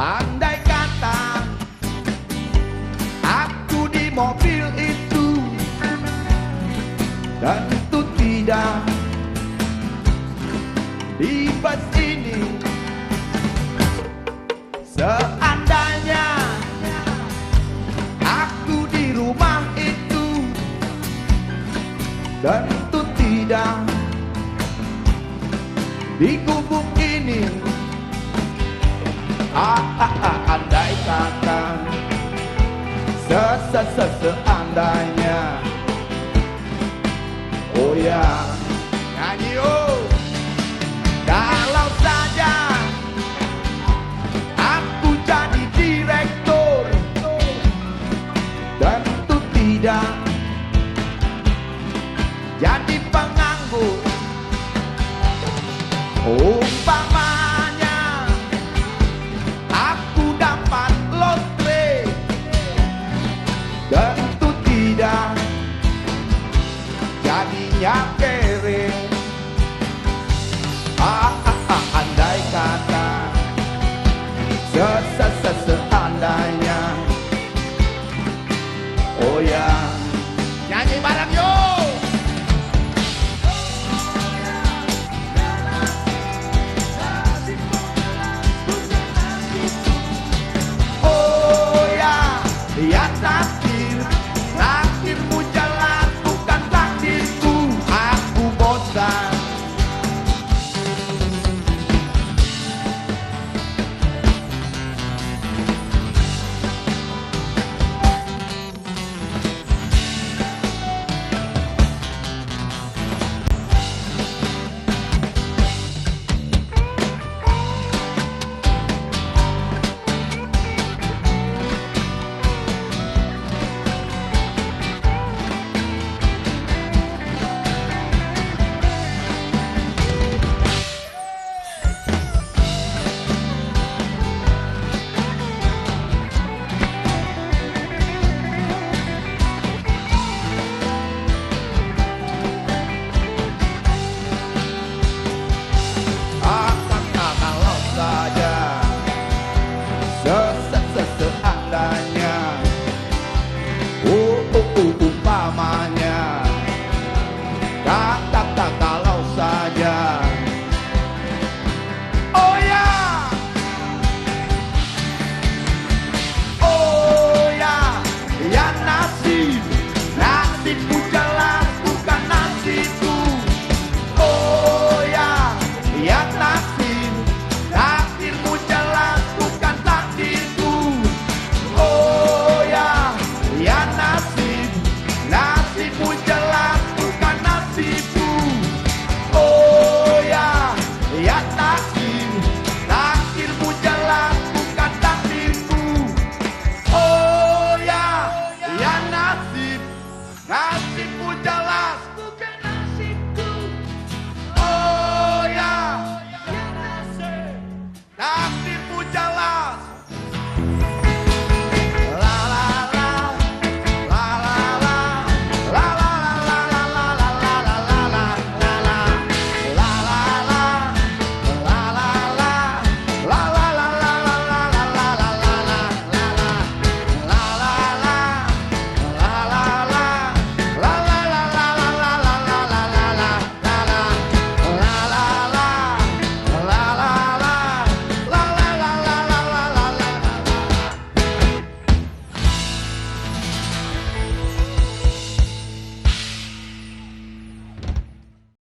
Andai kata aku di mobil itu, tentu tidak di bus ini. Seandainya aku di rumah itu, tentu tidak di gubuk ini. Andai kata seandainya, oh ya, nyanyi oh. Kalau saja aku jadi direktur, tentu tidak jadi penganggur. Umpamanya aku dapat lotre, tentu tidak jadinya kere. Andai kata seandainya, oh ya, nyanyi bareng yuk. Oh ya, ya tak